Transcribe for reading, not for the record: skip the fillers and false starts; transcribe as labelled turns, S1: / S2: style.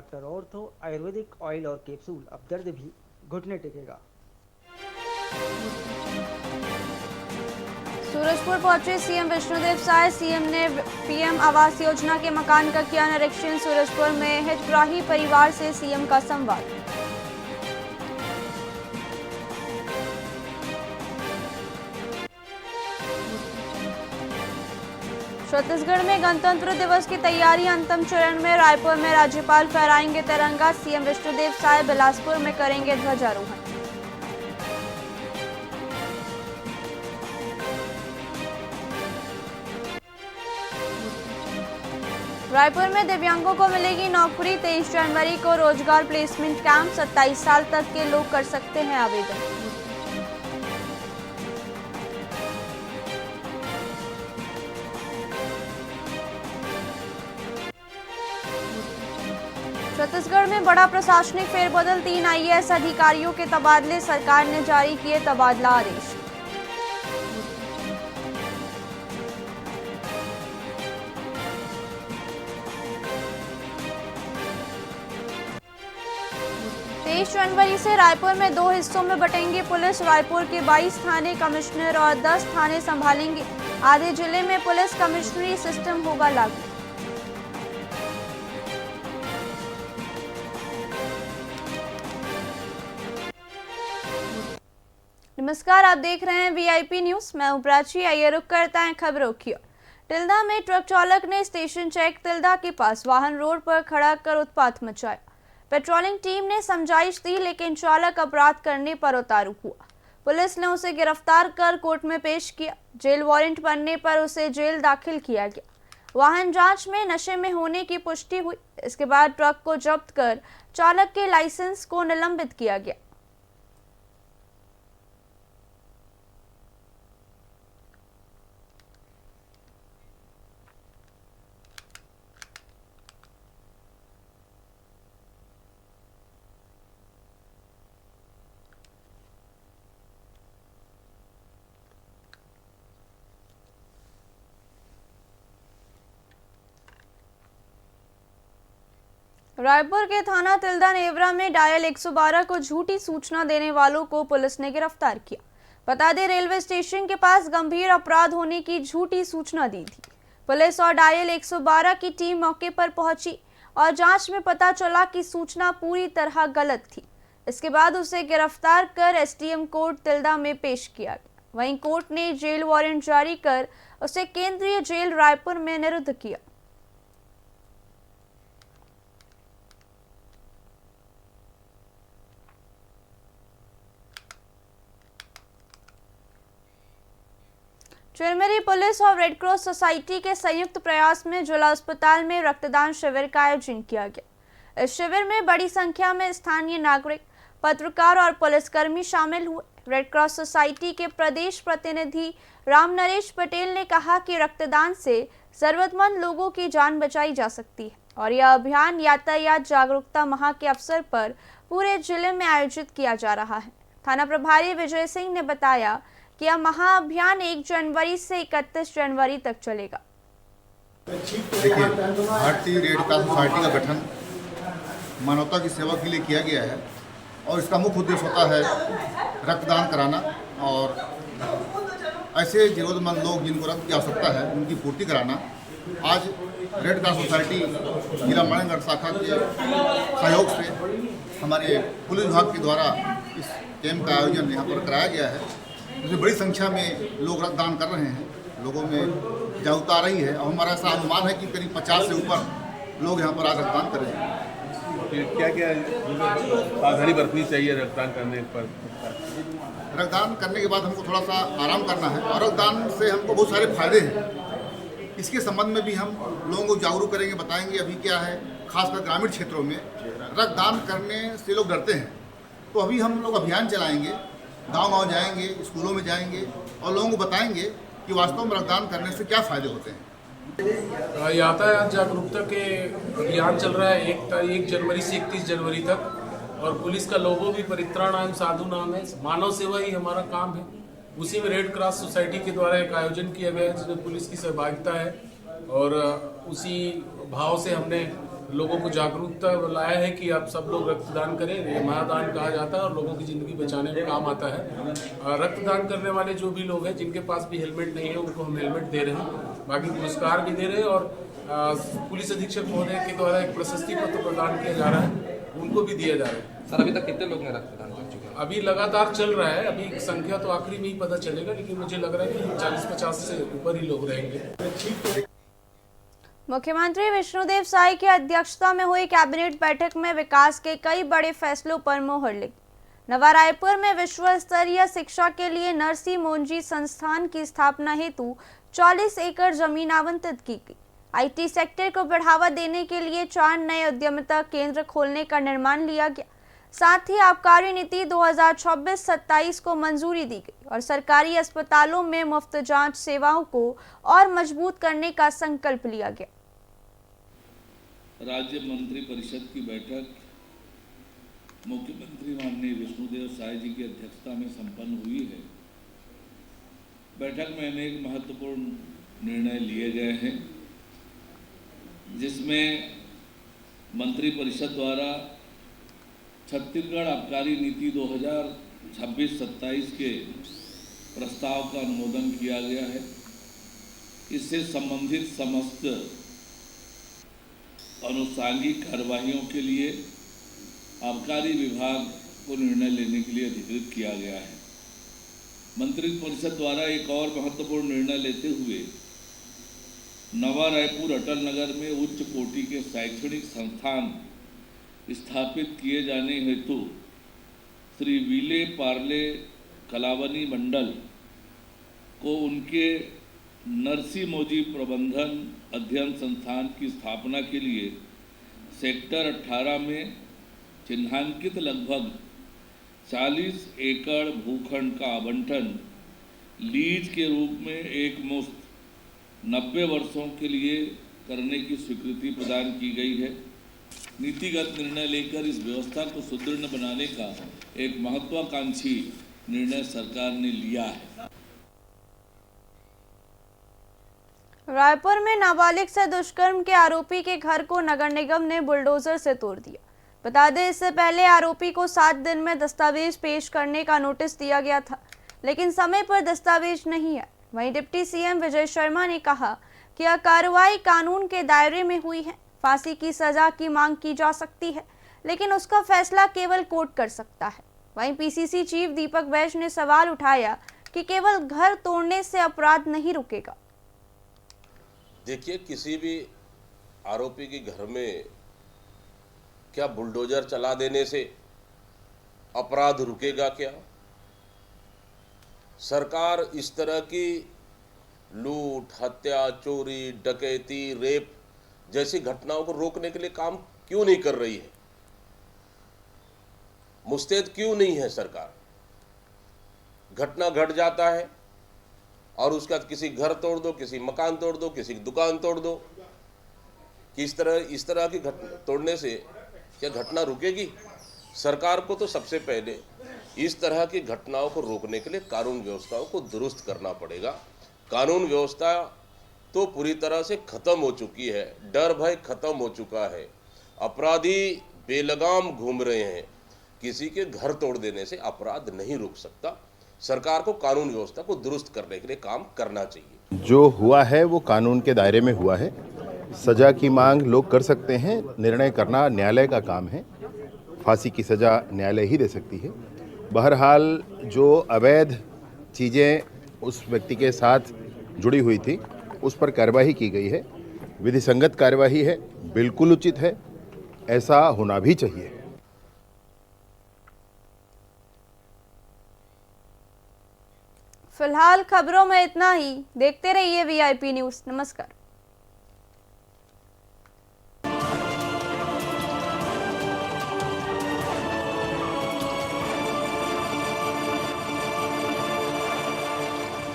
S1: Doctor ortho Ayurvedic oil और capsule, अब दर्द भी घुटने टेकेगा।
S2: सूरजपुर पहुंचे सीएम विष्णुदेव साय। सीएम ने पीएम आवास योजना के मकान का किया निरीक्षण। सूरजपुर में हितग्राही परिवार से सीएम का संवाद। छत्तीसगढ़ में गणतंत्र दिवस की तैयारी अंतिम चरण में। रायपुर में राज्यपाल फहराएंगे तिरंगा। सीएम विष्णुदेव साय बिलासपुर में करेंगे ध्वजारोहण। रायपुर में दिव्यांगों को मिलेगी नौकरी। 23 जनवरी को रोजगार प्लेसमेंट कैंप। 27 साल तक के लोग कर सकते हैं आवेदन। छत्तीसगढ़ में बड़ा प्रशासनिक फेरबदल। 3 आईएएस अधिकारियों के तबादले। सरकार ने जारी किए तबादला आदेश। जनवरी से रायपुर में 2 हिस्सों में बटेंगे पुलिस। रायपुर के 22 थाने कमिश्नर और 10 थाने संभालेंगे। आधे जिले में पुलिस कमिश्नरी सिस्टम होगा लागू। नमस्कार, आप देख रहे हैं वीआईपी न्यूज। मैं हूं प्राची। आइए रुक करते हैं खबरों की ओर। तिल्दा में ट्रक चालक ने स्टेशन चेक तिल्दा के पास वाहन रोड पर खड़ा कर उत्पात मचाया। पेट्रोलिंग टीम ने समझाइश दी, लेकिन चालक अपराध करने पर उतारू हुआ। पुलिस ने उसे गिरफ्तार कर कोर्ट में पेश किया। जेल वारंट बनने पर उसे जेल दाखिल किया गया। वाहन जांच में नशे में होने की पुष्टि हुई। इसके बाद ट्रक को जब्त कर चालक के लाइसेंस को निलंबित किया गया। रायपुर के थाना तिल्दा नेवरा में डायल 112 को झूठी सूचना देने वालों को पुलिस ने गिरफ्तार किया। बता दें, रेलवे स्टेशन के पास गंभीर अपराध होने की झूठी सूचना दी थी। पुलिस और डायल 112 की टीम मौके पर पहुंची और जांच में पता चला कि सूचना पूरी तरह गलत थी। इसके बाद उसे गिरफ्तार कर एसडीएम कोर्ट तिल्दा में पेश किया गया। वहीं कोर्ट ने जेल वारंट जारी कर उसे केंद्रीय जेल रायपुर में निरुद्ध किया। चिरमिरी पुलिस और रेड क्रॉस सोसाइटी के संयुक्त प्रयास में जिला अस्पताल में रक्तदान शिविर का आयोजन किया गया। इस शिविर में बड़ी संख्या में स्थानीय नागरिक, पत्रकार और पुलिसकर्मी शामिल हुए। रेड क्रॉस सोसाइटी के प्रदेश प्रतिनिधि राम नरेश पटेल ने कहा कि रक्तदान से जरूरतमंद लोगों की जान बचाई जा सकती है और यह अभियान यातायात जागरूकता माह के अवसर पर पूरे जिले में आयोजित किया जा रहा है। थाना प्रभारी विजय सिंह ने बताया कि यह महाअभियान 1 जनवरी से 31 जनवरी तक चलेगा।
S3: देखिए, भारतीय रेड क्रॉस सोसाइटी का गठन मानवता की सेवा के लिए किया गया है और इसका मुख्य उद्देश्य होता है रक्तदान कराना और ऐसे जरूरतमंद लोग जिनको रक्त की आवश्यकता है उनकी पूर्ति कराना। आज रेड क्रॉस सोसाइटी जिला माणेगढ़ शाखा के सहयोग से हमारे पुलिस विभाग के द्वारा इस कैंप का आयोजन यहाँ पर कराया गया है, जिसमें बड़ी संख्या में लोग रक्तदान कर रहे हैं। लोगों में जागरूकता आ रही है और हमारा ऐसा अनुमान है कि करीब 50 से ऊपर लोग यहाँ पर आज रक्तदान कर रहे हैं।
S4: क्या क्या सावधानी बरतनी चाहिए रक्तदान करने पर?
S3: रक्तदान करने के बाद हमको थोड़ा सा आराम करना है और रक्तदान से हमको बहुत सारे फायदे हैं। इसके संबंध में भी हम लोगों को जागरूक करेंगे, बताएंगे। अभी क्या है, खासकर ग्रामीण क्षेत्रों में रक्तदान करने से लोग डरते हैं, तो अभी हम लोग अभियान चलाएंगे, गांव-गांव जाएंगे, स्कूलों में जाएंगे और लोगों को बताएंगे कि वास्तव में रक्तदान करने से क्या फ़ायदे होते हैं।
S5: यातायात जागरूकता के अभियान चल रहा है 1 जनवरी से 31 जनवरी तक और पुलिस का लोगो भी परित्राणाय साधु नाम है। मानव सेवा ही हमारा काम है। उसी में रेड क्रॉस सोसाइटी के द्वारा एक आयोजन किया गया है जिसमें पुलिस की सहभागिता है और उसी भाव से हमने लोगों को जागरूकता लाया है कि आप सब लोग रक्तदान करें। ये महादान कहा जाता है और लोगों की ज़िंदगी बचाने में काम आता है। रक्तदान करने वाले जो भी लोग हैं जिनके पास भी हेलमेट नहीं है उनको हम हेलमेट दे रहे हैं, बाकी पुरस्कार भी दे रहे हैं और पुलिस अधीक्षक महोदय के द्वारा एक प्रशस्ति पत्र प्रदान किया जा रहा है, उनको भी दिया जा रहा है।
S6: सर अभी तक कितने लोग ने रक्तदान कर चुके हैं?
S5: अभी लगातार चल रहा है, अभी संख्या तो आखिरी में ही पता चलेगा, लेकिन मुझे लग रहा है कि 40-50 से ऊपर ही लोग रहेंगे।
S2: मुख्यमंत्री विष्णुदेव साय की अध्यक्षता में हुई कैबिनेट बैठक में विकास के कई बड़े फैसलों पर मोहर लगी। नवा रायपुर में विश्व स्तरीय शिक्षा के लिए नरसी मोंजी संस्थान की स्थापना हेतु 40 एकड़ जमीन आवंटित की गई। आईटी सेक्टर को बढ़ावा देने के लिए 4 नए उद्यमिता केंद्र खोलने का निर्णय लिया गया। साथ ही आबकारी नीति 2026-27 को मंजूरी दी गई और सरकारी अस्पतालों में मुफ्त जांच सेवाओं को और मजबूत करने का संकल्प लिया गया।
S7: राज्य मंत्री परिषद की बैठक मुख्यमंत्री माननीय विष्णुदेव साय जी की अध्यक्षता में संपन्न हुई है। बैठक में अनेक महत्वपूर्ण निर्णय लिए गए हैं, जिसमें मंत्री परिषद द्वारा छत्तीसगढ़ आबकारी नीति 2026-27 के प्रस्ताव का अनुमोदन किया गया है। इससे संबंधित समस्त अनुषांगिक कार्यवाहियों के लिए आबकारी विभाग को निर्णय लेने के लिए अधिकृत किया गया है। मंत्री परिषद द्वारा एक और महत्वपूर्ण निर्णय लेते हुए नवा रायपुर अटल नगर में उच्च कोटि के शैक्षणिक संस्थान स्थापित किए जाने हेतु श्री विले पार्ले कलावनी मंडल को उनके नरसी मोजी प्रबंधन अध्ययन संस्थान की स्थापना के लिए सेक्टर 18 में चिन्हांकित लगभग 40 एकड़ भूखंड का आवंटन लीज के रूप में एक मुश्त 90 वर्षों के लिए करने की स्वीकृति प्रदान की गई है। नीतिगत निर्णय लेकर इस व्यवस्था को सुदृढ़ बनाने का एक महत्वाकांक्षी निर्णय सरकार ने लिया है।
S2: रायपुर में नाबालिग से दुष्कर्म के आरोपी के घर को नगर निगम ने बुलडोजर से तोड़ दिया। बता दें, इससे पहले आरोपी को 7 दिन में दस्तावेज पेश करने का नोटिस दिया गया था, लेकिन समय पर दस्तावेज नहीं है। वहीं डिप्टी सीएम विजय शर्मा ने कहा कि यह कार्रवाई कानून के दायरे में हुई है। फांसी की सजा की मांग की जा सकती है, लेकिन उसका फैसला केवल कोर्ट कर सकता है। वहीं पीसीसी चीफ दीपक वैश्य ने सवाल उठाया कि केवल घर तोड़ने से अपराध नहीं रुकेगा।
S8: देखिए, किसी भी आरोपी के घर में क्या बुलडोजर चला देने से अपराध रुकेगा? क्या सरकार इस तरह की लूट, हत्या, चोरी, डकैती, रेप जैसी घटनाओं को रोकने के लिए काम क्यों नहीं कर रही है? मुस्तैद क्यों नहीं है सरकार? घटना घट जाता है और उसका किसी घर तोड़ दो, किसी मकान तोड़ दो, किसी दुकान तोड़ दो कि इस तरह की घटना तोड़ने से क्या घटना रुकेगी? सरकार को तो सबसे पहले इस तरह की घटनाओं को रोकने के लिए कानून व्यवस्थाओं को दुरुस्त करना पड़ेगा। कानून व्यवस्था तो पूरी तरह से खत्म हो चुकी है, डर भय खत्म हो चुका है, अपराधी बेलगाम घूम रहे हैं। किसी के घर तोड़ देने से अपराध नहीं रुक सकता। सरकार को कानून व्यवस्था को दुरुस्त करने के लिए काम करना चाहिए।
S9: जो हुआ है वो कानून के दायरे में हुआ है। सजा की मांग लोग कर सकते हैं, निर्णय करना न्यायालय का काम है। फांसी की सजा न्यायालय ही दे सकती है। बहरहाल जो अवैध चीज़ें उस व्यक्ति के साथ जुड़ी हुई थी उस पर कार्रवाई की गई है, विधि संगत कार्रवाई है, बिल्कुल उचित है, ऐसा होना भी चाहिए।
S2: फिलहाल खबरों में इतना ही। देखते रहिए वीआईपी न्यूज़। नमस्कार।